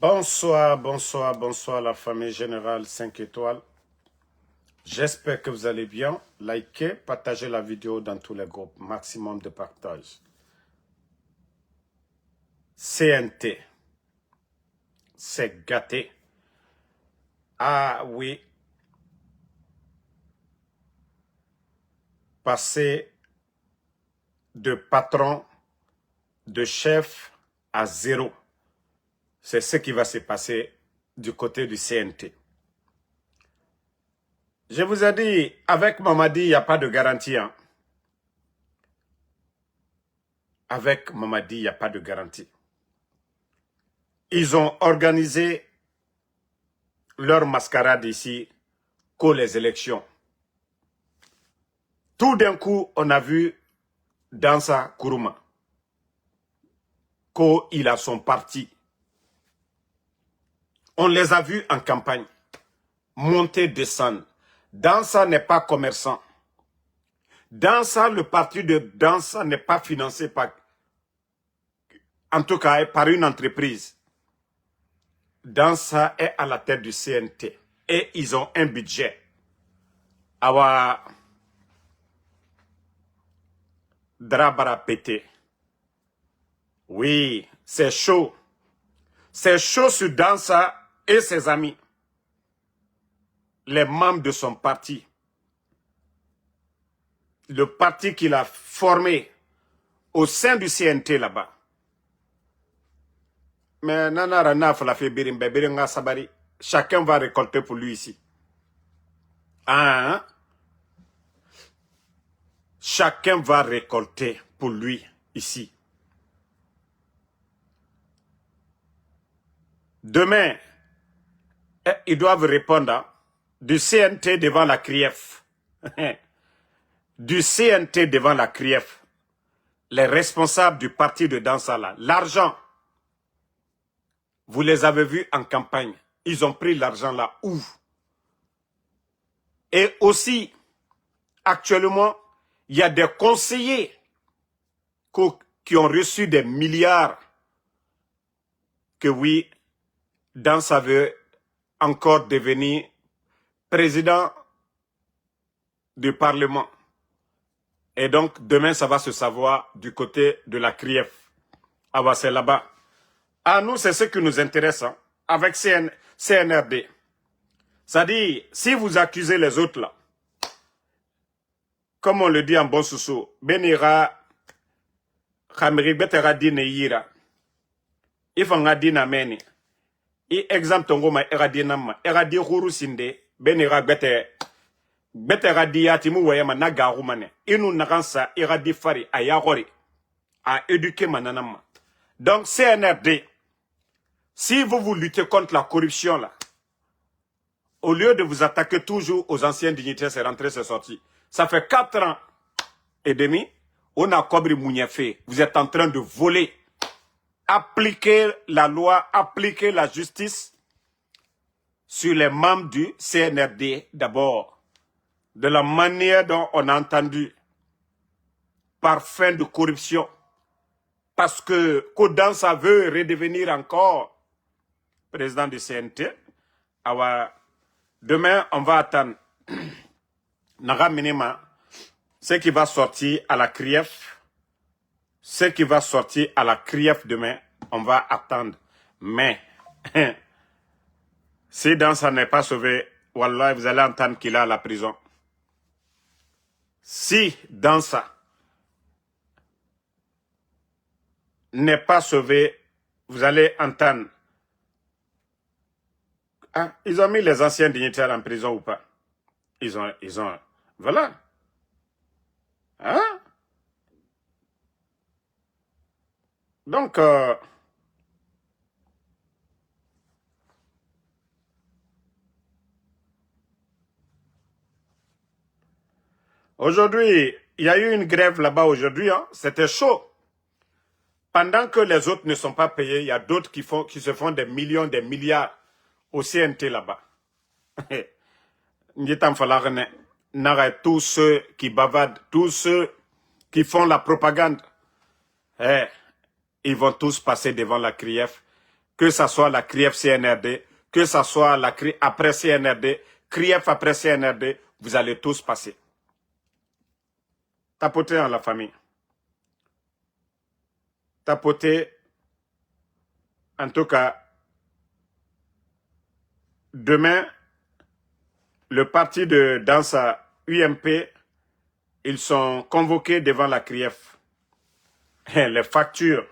Bonsoir, bonsoir, bonsoir la famille générale 5 étoiles. J'espère que vous allez bien. Likez, partagez la vidéo dans tous les groupes. Maximum de partage. CNT. C'est gâté. Ah oui. Passer de patron, de chef à zéro. C'est ce qui va se passer du côté du CNT. Je vous ai dit, avec Mamadi, il n'y a pas de garantie. Hein? Avec Mamadi, il n'y a pas de garantie. Ils ont organisé leur mascarade ici qu'aux les élections. Tout d'un coup, on a vu Dansa Kourouma qu'il a son parti. On les a vus en campagne, monter, descendre. Dansa n'est pas commerçant. Dansa, le parti de Dansa n'est pas financé par, en tout cas, par une entreprise. Dansa est à la tête du CNT et ils ont un budget. Awa Drabara pété. Oui, c'est chaud. C'est chaud sur Dansa et ses amis. Les membres de son parti. Le parti qu'il a formé au sein du CNT là-bas. Mais Nanara Naf l'a fait Biringa Sabari. Chacun va récolter pour lui ici. Hein? Chacun va récolter pour lui ici. Demain, ils doivent répondre hein, du CNT devant la CRIEF. Du CNT devant la CRIEF. Les responsables du parti de Dansala. L'argent, vous les avez vus en campagne. Ils ont pris l'argent là où? Et aussi, actuellement, il y a des conseillers qui ont reçu des milliards que oui, Dansa veut encore devenir président du Parlement. Et donc, demain, ça va se savoir du côté de la CRIEF. Ah bah, c'est là-bas. À nous, c'est ce qui nous intéresse, hein, avec CNRD. C'est-à-dire, si vous accusez les autres, là, comme on le dit en bon sous Benira, Khamiri, Betera Dine Yira, Ifanga Dina Meni, I exemple tongo ma Eradinama, Eradi Huru Sinde, Benira Betera Diatimu Wayama Nagarumane, Inu Naransa, Eradi Fari, Ayagori, à éduquer Mananama. Donc, CNRD, si vous luttez contre la corruption, là, au lieu de vous attaquer toujours aux anciens dignitaires, c'est rentré, c'est sorti. Ça fait 4 ans et demi, on a Kobri Mouniafé. Vous êtes en train de voler. Appliquer la loi, appliquer la justice sur les membres du CNRD d'abord. De la manière dont on a entendu par fin de corruption. Parce que Kodansa veut redevenir encore président du CNT. Alors, demain, on va attendre Naga Minima, ce qui va sortir à la CRIEF. Ce qui va sortir à la CRIEF demain, on va attendre. Mais, si Dansa n'est pas sauvé, Wallah, vous allez entendre qu'il est à la prison. Si Dansa n'est pas sauvé, vous allez entendre. Ah, ils ont mis les anciens dignitaires en prison ou pas? Ils ont, voilà. Hein? Donc, aujourd'hui, il y a eu une grève là-bas aujourd'hui, hein? C'était chaud. Pendant que les autres ne sont pas payés, il y a d'autres qui se font des millions, des milliards au CNT là-bas. Tous ceux qui bavardent, tous ceux qui font la propagande, ils vont tous passer devant la CRIEF. que ça soit la CRIEF CNRD, que ça soit la CRI après CNRD, CRIEF après CNRD, vous allez tous passer. Tapotez en la famille. Tapotez, en tout cas, demain, le parti de Dansa UMP, ils sont convoqués devant la CRIEF. Les factures,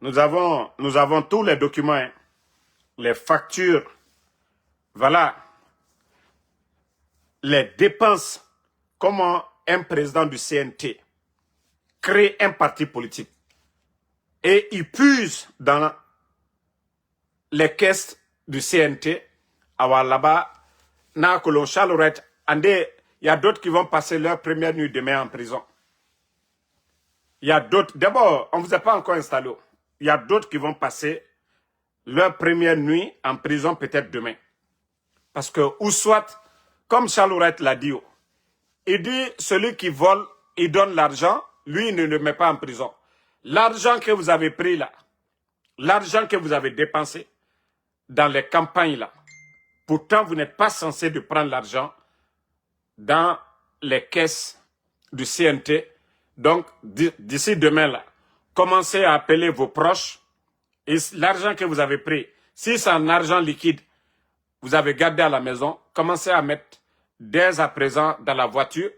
nous avons tous les documents, hein. Les factures, voilà, les dépenses, comment un président du CNT crée un parti politique et il puise dans les caisses du CNT, alors là-bas, il y a d'autres qui vont passer leur première nuit demain en prison. Il y a d'autres, d'abord, on ne vous a pas encore installé. Il y a d'autres qui vont passer leur première nuit en prison peut-être demain. Parce que, ou soit, comme Charles Wright l'a dit, il dit, celui qui vole, il donne l'argent, lui, il ne le met pas en prison. L'argent que vous avez pris là, l'argent que vous avez dépensé dans les campagnes là, pourtant, vous n'êtes pas censé de prendre l'argent dans les caisses du CNT. Donc, d'ici demain là, commencez à appeler vos proches. Et l'argent que vous avez pris, si c'est un argent liquide, vous avez gardé à la maison, commencez à mettre dès à présent dans la voiture.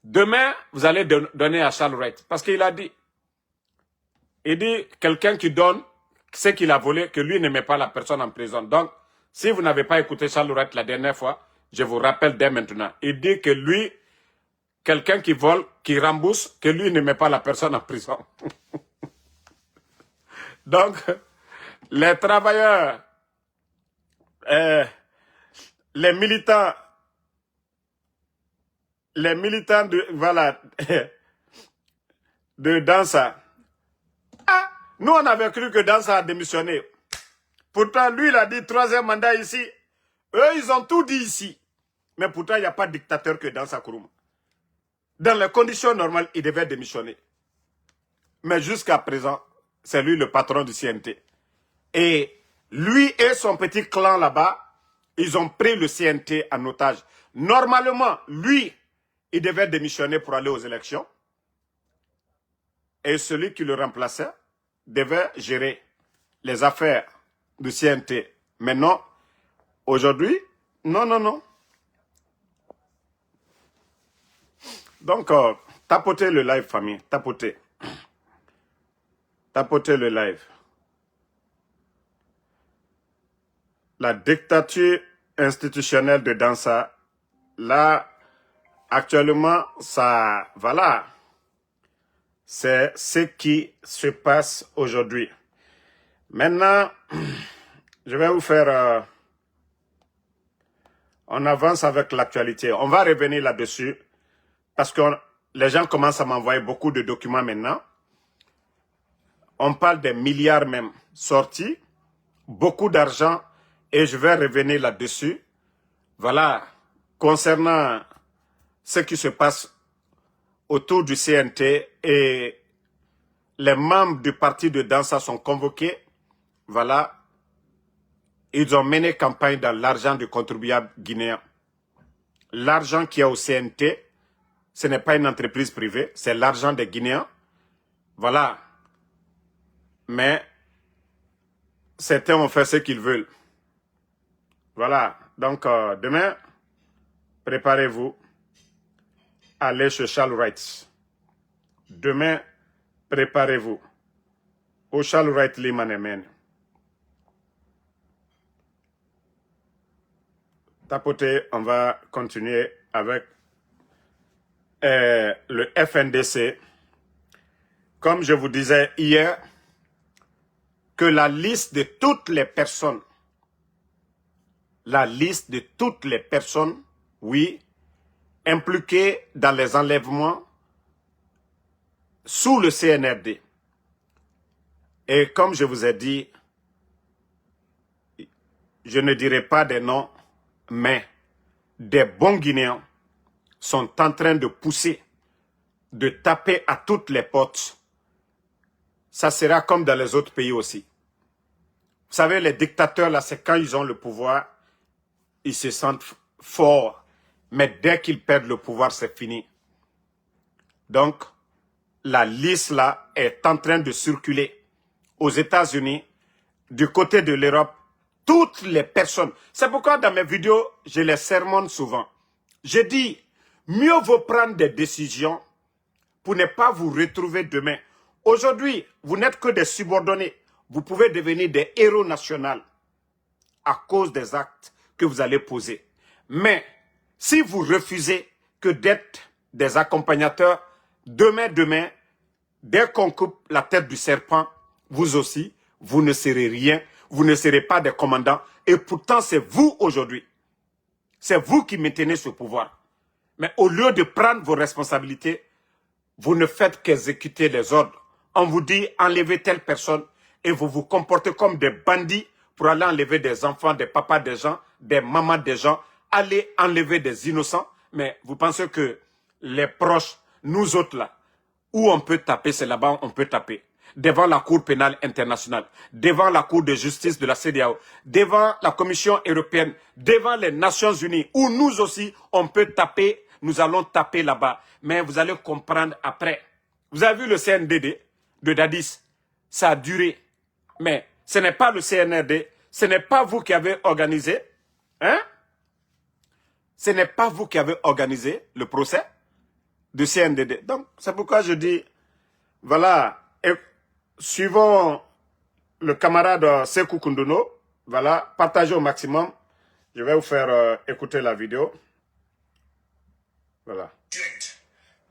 Demain, vous allez donner à Charles Wright. Parce qu'il a dit, quelqu'un qui donne ce qu'il a volé, que lui ne met pas la personne en prison. Donc, si vous n'avez pas écouté Charles Wright la dernière fois, je vous rappelle dès maintenant. Il dit que lui, quelqu'un qui vole, qui rembourse, que lui ne met pas la personne en prison. Donc, les travailleurs, les militants de, voilà, de Dansa. Ah, nous on avait cru que Dansa a démissionné. Pourtant, lui, il a dit troisième mandat ici. Eux, ils ont tout dit ici. Mais pourtant, il n'y a pas de dictateur que Dansa Kourouma. Dans les conditions normales, il devait démissionner. Mais jusqu'à présent, c'est lui le patron du CNT. Et lui et son petit clan là-bas, ils ont pris le CNT en otage. Normalement, lui, il devait démissionner pour aller aux élections. Et celui qui le remplaçait devait gérer les affaires du CNT. Mais non, aujourd'hui, non. Donc, tapotez le live, famille, tapotez. Tapotez le live. La dictature institutionnelle de Dansa, là, actuellement, ça, voilà, c'est ce qui se passe aujourd'hui. Maintenant, je vais vous faire, on avance avec l'actualité. On va revenir là-dessus, parce que les gens commencent à m'envoyer beaucoup de documents maintenant. On parle des milliards même sortis, beaucoup d'argent, et je vais revenir là-dessus. Voilà, concernant ce qui se passe autour du CNT et les membres du parti de Dansa sont convoqués. Voilà, ils ont mené campagne dans l'argent du contribuable guinéen. L'argent qu'il y a au CNT, ce n'est pas une entreprise privée, c'est l'argent des Guinéens. Voilà. Mais certains ont fait ce qu'ils veulent. Voilà. Donc, demain, préparez-vous. Allez chez Charles Wright. Demain, préparez-vous. Au Charles Wright Limanemen. Tapotez, on va continuer avec le FNDC. Comme je vous disais hier, que la liste de toutes les personnes, oui, impliquées dans les enlèvements sous le CNRD. Et comme je vous ai dit, je ne dirai pas des noms, mais des bons Guinéens sont en train de pousser, de taper à toutes les portes. Ça sera comme dans les autres pays aussi. Vous savez, les dictateurs, là, c'est quand ils ont le pouvoir, ils se sentent forts. Mais dès qu'ils perdent le pouvoir, c'est fini. Donc, la liste, là, est en train de circuler aux États-Unis, du côté de l'Europe, toutes les personnes. C'est pourquoi dans mes vidéos, je les sermonne souvent. Je dis, mieux vaut prendre des décisions pour ne pas vous retrouver demain. Aujourd'hui, vous n'êtes que des subordonnés. Vous pouvez devenir des héros nationaux à cause des actes que vous allez poser. Mais si vous refusez que d'être des accompagnateurs, demain, dès qu'on coupe la tête du serpent, vous aussi, vous ne serez rien, vous ne serez pas des commandants. Et pourtant, c'est vous aujourd'hui. C'est vous qui maintenez ce pouvoir. Mais au lieu de prendre vos responsabilités, vous ne faites qu'exécuter les ordres. On vous dit enlevez telle personne et vous vous comportez comme des bandits pour aller enlever des enfants, des papas des gens, des mamans des gens, aller enlever des innocents. Mais vous pensez que les proches, nous autres là, où on peut taper, c'est là-bas on peut taper. Devant la Cour pénale internationale, devant la Cour de justice de la CEDEAO, devant la Commission européenne, devant les Nations unies, où nous aussi on peut taper, nous allons taper là-bas. Mais vous allez comprendre après. Vous avez vu le CNDD de Dadis, ça a duré. Mais ce n'est pas le CNRD, ce n'est pas vous qui avez organisé, hein? Ce n'est pas vous qui avez organisé le procès du CNDD. Donc, c'est pourquoi je dis, voilà, et suivons le camarade Sekou Kounduno, voilà, partagez au maximum. Je vais vous faire écouter la vidéo. Voilà.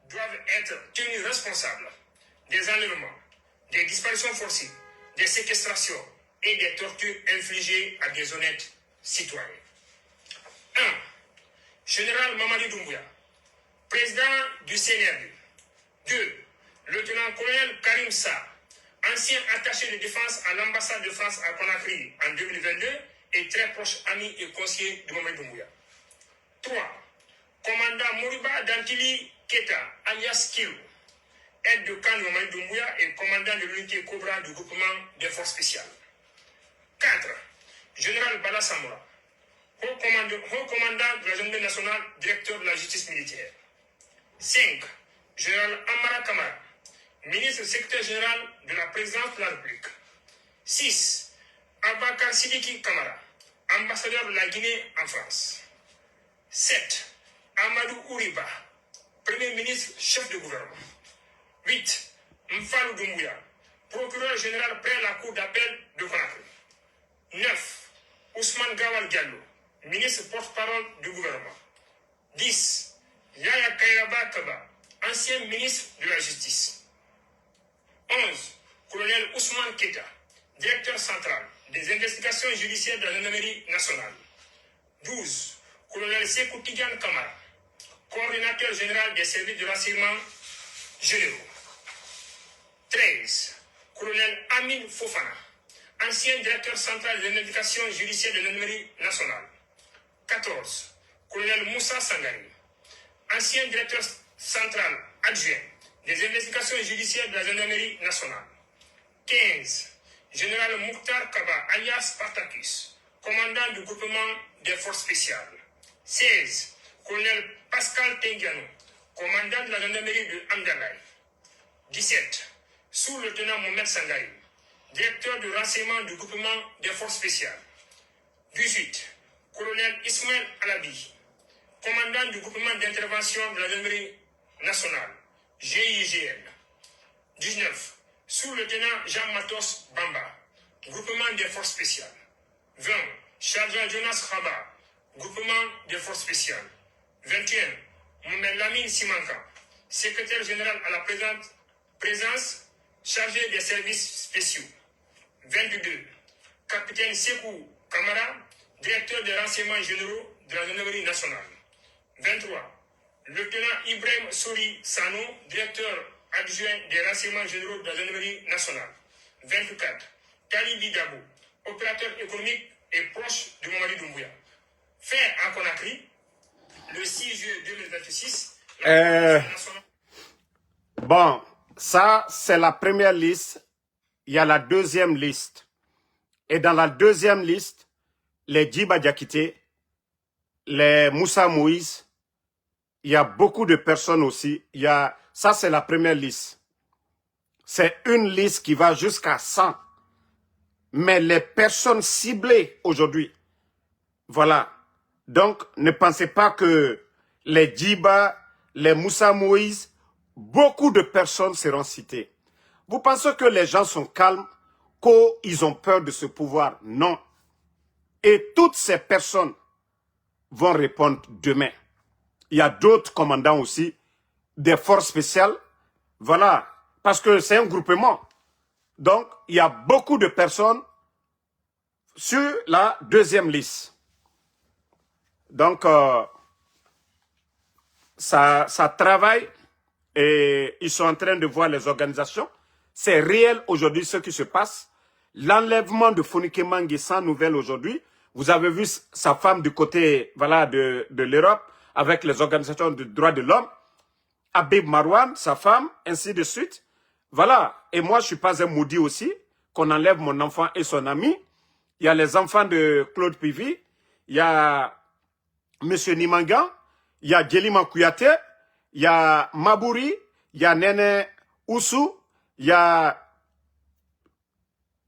Doivent être tenus responsables des enlèvements, des disparitions forcées, des séquestrations et des tortures infligées à des honnêtes citoyens. 1. Général Mamadi Doumbouya, président du CNRD. 2. Lieutenant-colonel Karim Sa, ancien attaché de défense à l'ambassade de France à Conakry en 2022 et très proche ami et conseiller de Mamadi Doumbouya. 3. Commandant Moriba Dantili Keta, alias Kilo, aide de camp de Mamadi Doumbouya et commandant de l'unité Cobra du groupement des forces spéciales. 4. Général Bala Samoura, haut commandant de la gendarmerie nationale, directeur de la justice militaire. 5. Général Amara Kamara, ministre secrétaire général de la présidence de la République. 6. Abakar Sidiki Kamara, ambassadeur de la Guinée en France. 7. Amadou Ouriba, premier ministre, chef de gouvernement. 8. Mfalou Doumbouya, procureur général près la cour d'appel de Conakry. 9. Ousmane Gawal Diallo, ministre porte-parole du gouvernement. 10. Yaya Kayraba Kaba, ancien ministre de la Justice. 11. Colonel Ousmane Keta, directeur central des investigations judiciaires de la gendarmerie nationale. 12. Colonel Sekou Tidiane Kamara, coordinateur général des services de renseignement généraux. 13. Colonel Amin Fofana, ancien directeur central des investigations judiciaires de la gendarmerie nationale. 14. Colonel Moussa Sangari, ancien directeur central adjoint des investigations judiciaires de la gendarmerie nationale. 15. Général Mouktar Kaba, alias Spartacus, commandant du groupement des forces spéciales. 16. Colonel Pascal Tengiano, commandant de la gendarmerie de Amdalaï. 17. Sous-lieutenant Mohamed Sangaï, directeur de renseignement du groupement des forces spéciales. 18. Colonel Ismaël Alabi, commandant du groupement d'intervention de la gendarmerie nationale, GIGN. 19. Sous-lieutenant Jean-Matos Bamba, groupement des forces spéciales. 20. Sergent Jonas Khaba, groupement des forces spéciales. 21. Mohamed Lamine Simanka, secrétaire général à la présence chargé des services spéciaux. 22. Capitaine Sekou Kamara, directeur des renseignements généraux de la gendarmerie nationale. 23. Lieutenant Ibrahim Souri Sano, directeur adjoint des renseignements généraux de la gendarmerie nationale. 24. Tali Dabo, opérateur économique et proche de Mamadi Doumbouya. Fait à Conakry, le 6 juillet 2026, Bon, ça, c'est la première liste. Il y a la deuxième liste. Et dans la deuxième liste, les Djiba Diakité, les Moussa Moïse, il y a beaucoup de personnes aussi. Ça, c'est la première liste. C'est une liste qui va jusqu'à 100. Mais les personnes ciblées aujourd'hui, voilà. Donc, ne pensez pas que les Djiba, les Moussa Moïse, beaucoup de personnes seront citées. Vous pensez que les gens sont calmes, qu'ils ont peur de ce pouvoir? Non. Et toutes ces personnes vont répondre demain. Il y a d'autres commandants aussi, des forces spéciales. Voilà. Parce que c'est un groupement. Donc, il y a beaucoup de personnes sur la deuxième liste. Donc, ça travaille et ils sont en train de voir les organisations. C'est réel aujourd'hui ce qui se passe. L'enlèvement de Fonike Mangue sans nouvelles aujourd'hui. Vous avez vu sa femme du côté voilà, de l'Europe avec les organisations de droits de l'homme. Habib Marwan, sa femme, ainsi de suite. Voilà. Et moi, je ne suis pas un maudit aussi, qu'on enlève mon enfant et son ami. Il y a les enfants de Claude Pivi. Il y a M. Nimanga. Il y a Djelima Kouyaté. Il y a Mabouri. Il y a Nene Oussou. Il y a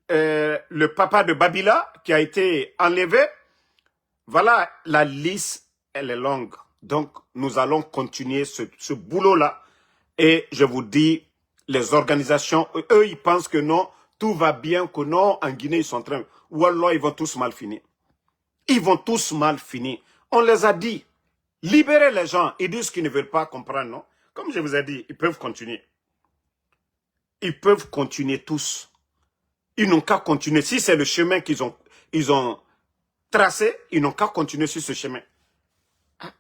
le papa de Babila qui a été enlevé. Voilà, la liste, elle est longue. Donc, nous allons continuer ce boulot-là. Et je vous dis, les organisations, eux, ils pensent que non, tout va bien, que non, en Guinée, ils sont en train... Ou alors, ils vont tous mal finir. Ils vont tous mal finir. On les a dit, libérez les gens. Ils disent qu'ils ne veulent pas comprendre, non? Comme je vous ai dit, ils peuvent continuer. Ils peuvent continuer tous. Ils n'ont qu'à continuer. Si c'est le chemin qu'ils ont tracé, ils n'ont qu'à continuer sur ce chemin.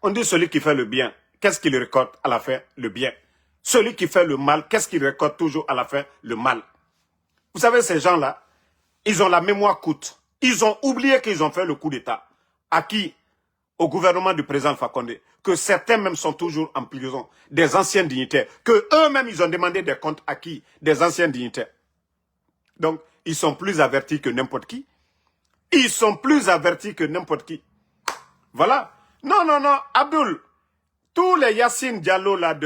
On dit celui qui fait le bien, qu'est-ce qu'il récolte à la fin? Le bien. Celui qui fait le mal, qu'est-ce qu'il récolte toujours à la fin? Le mal. Vous savez, ces gens-là, ils ont la mémoire courte. Ils ont oublié qu'ils ont fait le coup d'État. À qui? Au gouvernement du président Fakonde. Que certains même sont toujours en prison. Des anciens dignitaires. Que eux-mêmes, ils ont demandé des comptes à qui? Des anciens dignitaires. Donc, ils sont plus avertis que n'importe qui. Ils sont plus avertis que n'importe qui. Voilà. Non, non, non, Abdoul, tous les Yassine Diallo là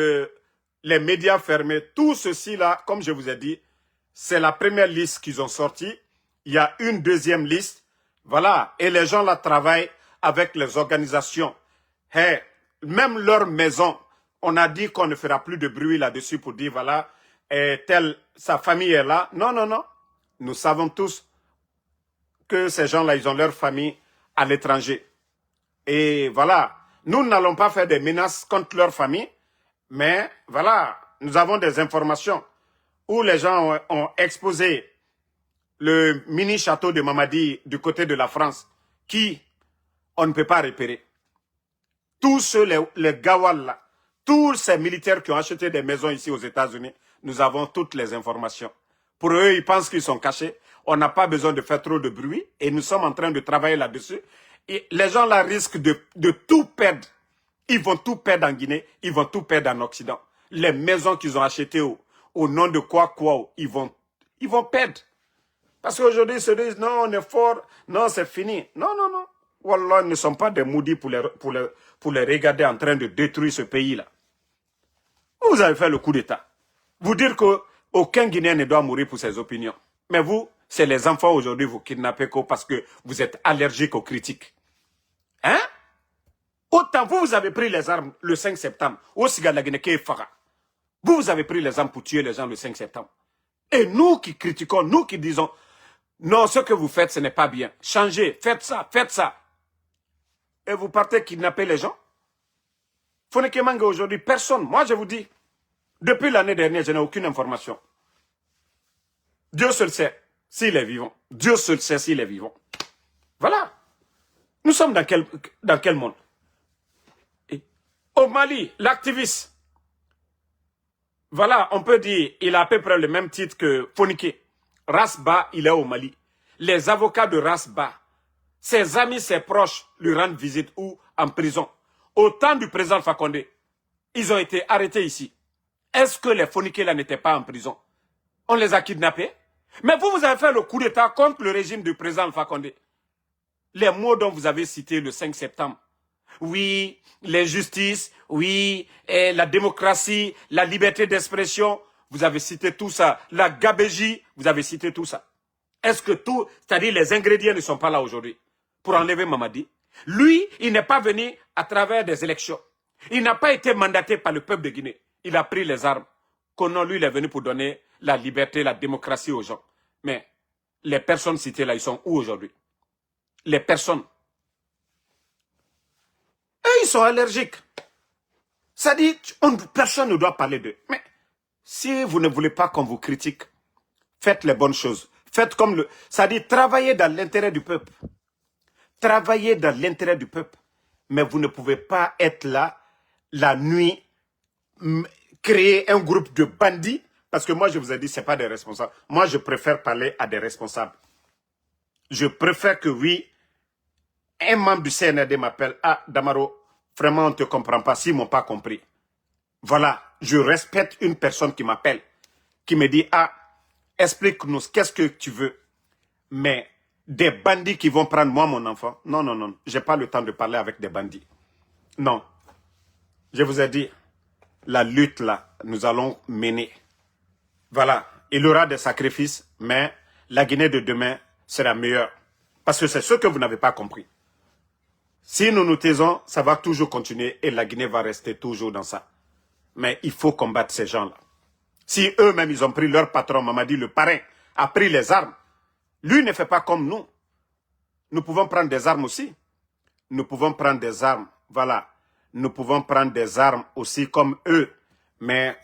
les médias fermés, tout ceci là, comme je vous ai dit, c'est la première liste qu'ils ont sortie. Il y a une deuxième liste. Voilà. Et les gens là travaillent avec les organisations. Hey, même leur maison, on a dit qu'on ne fera plus de bruit là-dessus pour dire voilà, sa famille est là. Non, non, non. Nous savons tous que ces gens-là, ils ont leur famille à l'étranger. Et voilà, nous n'allons pas faire des menaces contre leur famille, mais voilà, nous avons des informations où les gens ont exposé le mini-château de Mamadi du côté de la France, qui on ne peut pas repérer. Tous ceux, les Gawal là, tous ces militaires qui ont acheté des maisons ici aux États-Unis, nous avons toutes les informations. Pour eux, ils pensent qu'ils sont cachés. On n'a pas besoin de faire trop de bruit et nous sommes en train de travailler là-dessus. Et les gens là risquent de tout perdre. Ils vont tout perdre en Guinée, ils vont tout perdre en Occident. Les maisons qu'ils ont achetées au nom de quoi, ils vont perdre. Parce qu'aujourd'hui, ils se disent, non, on est fort, non, c'est fini. Non, non, non. Wallah, ils ne sont pas des maudits pour les regarder en train de détruire ce pays-là. Vous avez fait le coup d'État. Vous dire qu'aucun Guinéen ne doit mourir pour ses opinions. Mais vous, c'est les enfants aujourd'hui, vous kidnappez parce que vous êtes allergiques aux critiques. Hein? Autant vous avez pris les armes le 5 septembre. Vous avez pris les armes pour tuer les gens le 5 septembre. Et nous qui critiquons, nous qui disons, non, ce que vous faites, ce n'est pas bien. Changez, faites ça, faites ça. Et vous partez kidnapper les gens. Fonike Mangue aujourd'hui, personne. Moi, je vous dis, depuis l'année dernière, je n'ai aucune information. Dieu seul sait s'il est vivant. Dieu seul sait s'il est vivant. Voilà. Nous sommes dans quel monde? Et au Mali, l'activiste, voilà, on peut dire, il a à peu près le même titre que Fonike. Rasba, il est au Mali. Les avocats de Rasba, ses amis, ses proches lui rendent visite ou en prison. Au temps du président Fakonde, ils ont été arrêtés ici. Est-ce que les Fonike là n'étaient pas en prison? On les a kidnappés. Mais vous avez fait le coup d'État contre le régime du président Alpha Condé. Les mots dont vous avez cités le 5 septembre. Oui, l'injustice, oui, et la démocratie, la liberté d'expression, vous avez cité tout ça. La gabégie, vous avez cité tout ça. Est-ce que tout, c'est-à-dire les ingrédients ne sont pas là aujourd'hui pour enlever Mamadi? Lui, il n'est pas venu à travers des élections. Il n'a pas été mandaté par le peuple de Guinée. Il a pris les armes. Konon, lui, il est venu pour donner la liberté, la démocratie aux gens. Mais les personnes citées là, ils sont où aujourd'hui? Les personnes. Et ils sont allergiques. Ça dit, personne ne doit parler d'eux. Mais si vous ne voulez pas qu'on vous critique, faites les bonnes choses. Faites comme le... Ça dit, travaillez dans l'intérêt du peuple. Travaillez dans l'intérêt du peuple. Mais vous ne pouvez pas être là, la nuit, créer un groupe de bandits. Parce que moi, je vous ai dit, ce n'est pas des responsables. Moi, je préfère parler à des responsables. Je préfère que, oui, un membre du CNRD m'appelle, ah, Damaro, vraiment, on ne te comprend pas, s'ils ne m'ont pas compris. Voilà, je respecte une personne qui m'appelle, qui me dit, ah, explique-nous, qu'est-ce que tu veux? Mais des bandits qui vont prendre moi, mon enfant, non, non, non, je n'ai pas le temps de parler avec des bandits. Non. Je vous ai dit, la lutte là, nous allons mener. Voilà, il y aura des sacrifices, mais la Guinée de demain sera meilleure. Parce que c'est ce que vous n'avez pas compris. Si nous nous taisons, ça va toujours continuer et la Guinée va rester toujours dans ça. Mais il faut combattre ces gens-là. Si eux-mêmes, ils ont pris leur patron, Mamadi, le parrain, a pris les armes, lui ne fait pas comme nous. Nous pouvons prendre des armes aussi. Nous pouvons prendre des armes, voilà. Nous pouvons prendre des armes aussi comme eux. Mais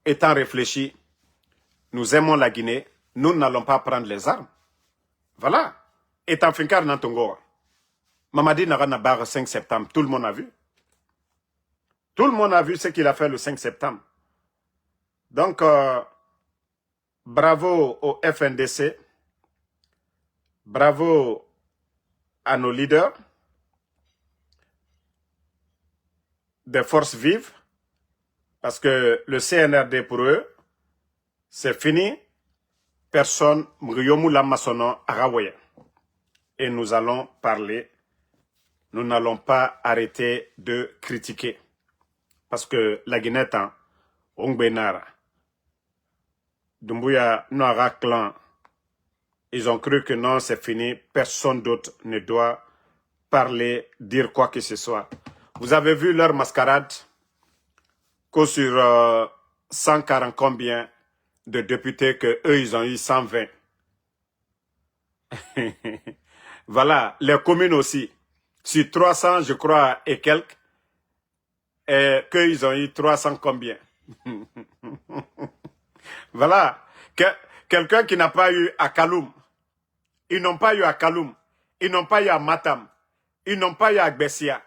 étant réfléchis, nous aimons la Guinée, nous n'allons pas prendre les armes. Voilà. Étant Finkar Nantongo. Mamadi Naranabar 5 septembre, tout le monde a vu. Tout le monde a vu ce qu'il a fait le 5 septembre. Donc, bravo au FNDC. Bravo à nos leaders des forces vives. Parce que le CNRD pour eux, c'est fini. Personne, Mriomoula Massonon, Arawaye. Et nous allons parler. Nous n'allons pas arrêter de critiquer. Parce que la Guinée est en Ongbenara. Doumbouya, Noara Clan, ils ont cru que non, c'est fini. Personne d'autre ne doit parler, dire quoi que ce soit. Vous avez vu leur mascarade que sur 140 combien de députés que eux ils ont eu 120. Voilà, les communes aussi. Sur 300, je crois, et quelques, et qu'ils ont eu 300 combien. Voilà, quelqu'un qui n'a pas eu à Kaloum. Ils n'ont pas eu à Kaloum. Ils n'ont pas eu à Matam. Ils n'ont pas eu à Gbessia.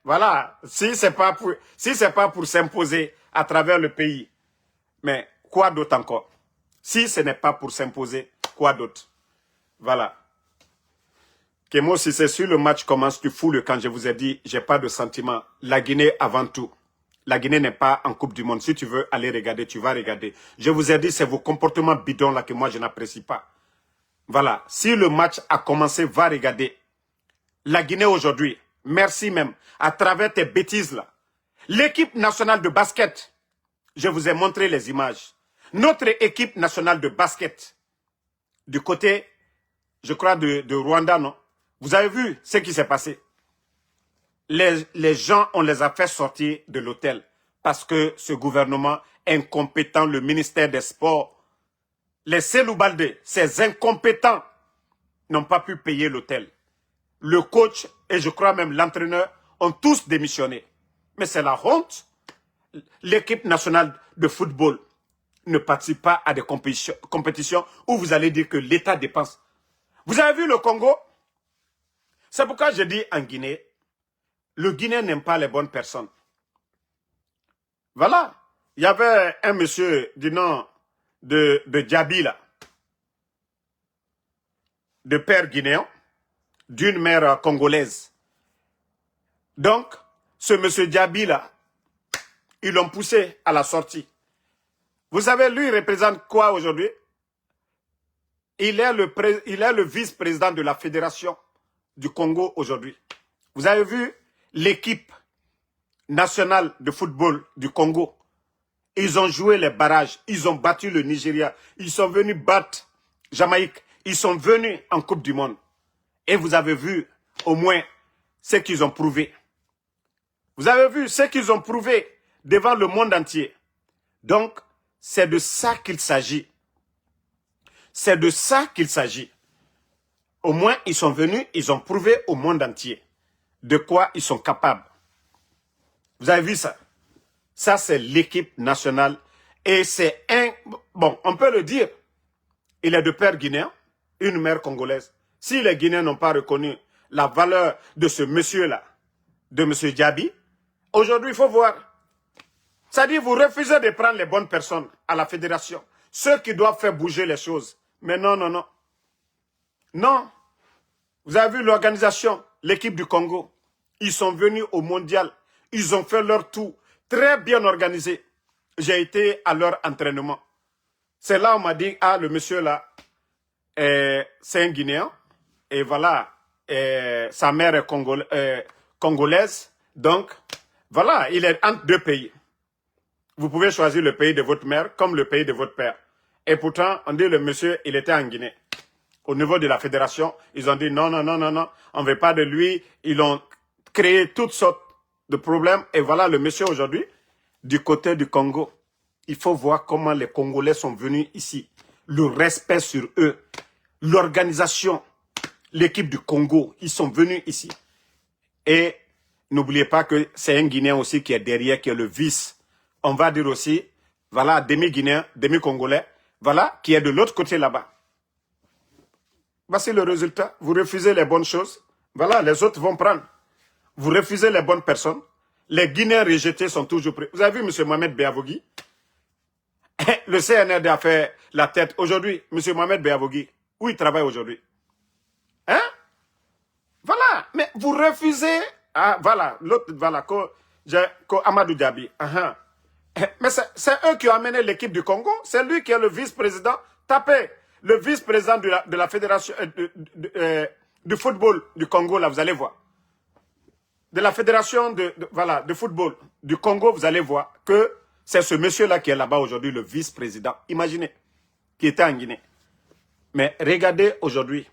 Voilà, si c'est pas pour s'imposer à travers le pays. Mais quoi d'autre encore? Si ce n'est pas pour s'imposer, quoi d'autre? Voilà. Kémo, si c'est sûr le match commence, tu fous le camp. Je vous ai dit, j'ai pas de sentiment. La Guinée avant tout. La Guinée n'est pas en Coupe du Monde. Si tu veux aller regarder, tu vas regarder. Je vous ai dit, c'est vos comportements bidons là que moi je n'apprécie pas. Voilà. Si le match a commencé, va regarder. La Guinée aujourd'hui, merci même, à travers tes bêtises là. L'équipe nationale de basket, je vous ai montré les images. Notre équipe nationale de basket, du côté, je crois, de Rwanda, non? Vous avez vu ce qui s'est passé? Les gens, on les a fait sortir de l'hôtel parce que ce gouvernement incompétent, le ministère des Sports, les Selou Baldé, ces incompétents n'ont pas pu payer l'hôtel. Le coach et je crois même l'entraîneur ont tous démissionné. Mais c'est la honte. L'équipe nationale de football ne participe pas à des compétitions où vous allez dire que l'État dépense. Vous avez vu le Congo? C'est pourquoi je dis en Guinée, le Guinéen n'aime pas les bonnes personnes. Voilà. Il y avait un monsieur du nom de Djabi, là, de père guinéen, d'une mère congolaise. Donc, ce monsieur Djabi, là, ils l'ont poussé à la sortie. Vous savez, lui, il représente quoi aujourd'hui? il est le vice-président de la Fédération du Congo aujourd'hui. Vous avez vu l'équipe nationale de football du Congo. Ils ont joué les barrages, ils ont battu le Nigeria, ils sont venus battre Jamaïque, ils sont venus en Coupe du Monde. Et vous avez vu au moins ce qu'ils ont prouvé. Vous avez vu ce qu'ils ont prouvé devant le monde entier. Donc, c'est de ça qu'il s'agit. C'est de ça qu'il s'agit. Au moins, ils sont venus, ils ont prouvé au monde entier de quoi ils sont capables. Vous avez vu ça? Ça, c'est l'équipe nationale. Et c'est un... Bon, on peut le dire. Il est de père guinéen, une mère congolaise. Si les Guinéens n'ont pas reconnu la valeur de ce monsieur-là, de M. Diaby, aujourd'hui, il faut voir. C'est-à-dire, vous refusez de prendre les bonnes personnes à la fédération. Ceux qui doivent faire bouger les choses. Mais non, non, non. Non. Vous avez vu l'organisation, l'équipe du Congo. Ils sont venus au mondial. Ils ont fait leur tour. Très bien organisé. J'ai été à leur entraînement. C'est là où on m'a dit, ah, le monsieur là, c'est un Guinéen. Et voilà, sa mère est congolaise. Donc, voilà, il est entre deux pays. Vous pouvez choisir le pays de votre mère comme le pays de votre père. Et pourtant, on dit le monsieur, il était en Guinée. Au niveau de la fédération, ils ont dit non, non, non, non, non, on ne veut pas de lui. Ils ont créé toutes sortes de problèmes. Et voilà le monsieur aujourd'hui, du côté du Congo. Il faut voir comment les Congolais sont venus ici. Le respect sur eux. L'organisation, l'équipe du Congo, ils sont venus ici. Et n'oubliez pas que c'est un Guinéen aussi qui est derrière, qui est le vice. On va dire aussi, voilà, demi-Guinéen, demi-Congolais, voilà, qui est de l'autre côté là-bas. Voici le résultat. Vous refusez les bonnes choses. Voilà, les autres vont prendre. Vous refusez les bonnes personnes. Les Guinéens rejetés sont toujours prêts. Vous avez vu M. Mohamed Beavogui? Le CNRD a fait la tête. Aujourd'hui, M. Mohamed Beavogui, où il travaille aujourd'hui? Hein? Voilà. Mais vous refusez... Ah, voilà. L'autre, voilà. Amadou Diaby. Mais c'est eux qui ont amené l'équipe du Congo. C'est lui qui est le vice-président. Tapez le vice-président de la fédération du football du Congo, là, vous allez voir. De la fédération de football du Congo, vous allez voir que c'est ce monsieur-là qui est là-bas aujourd'hui, le vice-président. Imaginez, qui était en Guinée. Mais regardez aujourd'hui,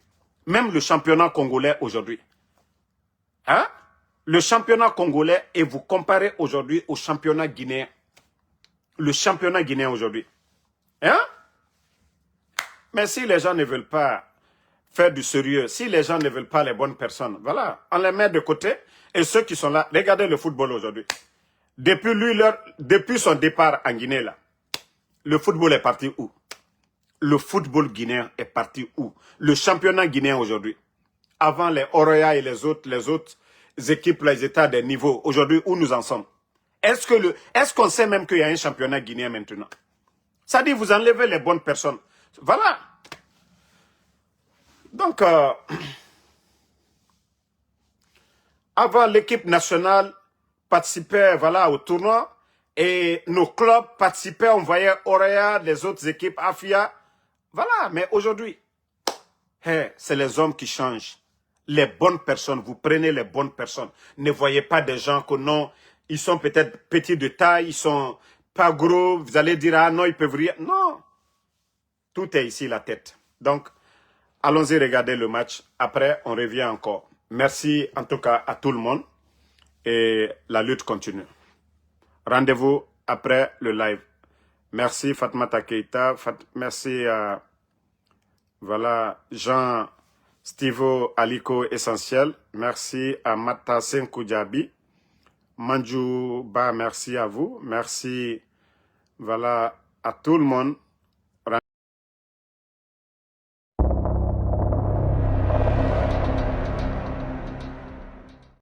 même le championnat congolais aujourd'hui. Hein? Le championnat congolais, et vous comparez aujourd'hui au championnat guinéen. Le championnat guinéen aujourd'hui. Hein? Mais si les gens ne veulent pas faire du sérieux, si les gens ne veulent pas les bonnes personnes, voilà, on les met de côté. Et ceux qui sont là, regardez le football aujourd'hui. Depuis son départ en Guinée, là, le football est parti où? Le football guinéen est parti où? Le championnat guinéen aujourd'hui. Avant les Oroya et les autres équipes, là, ils étaient à des niveaux. Aujourd'hui, où nous en sommes? Est-ce qu'on sait même qu'il y a un championnat guinéen maintenant? Ça dit, vous enlevez les bonnes personnes. Voilà. Donc, avant, l'équipe nationale participait, voilà, au tournoi. Et nos clubs participaient, on voyait Oroya, les autres équipes, Afia. Voilà, mais aujourd'hui, c'est les hommes qui changent. Les bonnes personnes, vous prenez les bonnes personnes. Ne voyez pas des gens que non, ils sont peut-être petits de taille, ils sont pas gros, vous allez dire, ah non, ils peuvent rien. Non, tout est ici, la tête. Donc, allons-y regarder le match. Après, on revient encore. Merci en tout cas à tout le monde. Et la lutte continue. Rendez-vous après le live. Merci Fatmata Keita. Merci à Jean Stivo Aliko Essentiel. Merci à Mata Senkou Diaby. Manjou Ba, merci à vous. Merci à tout le monde.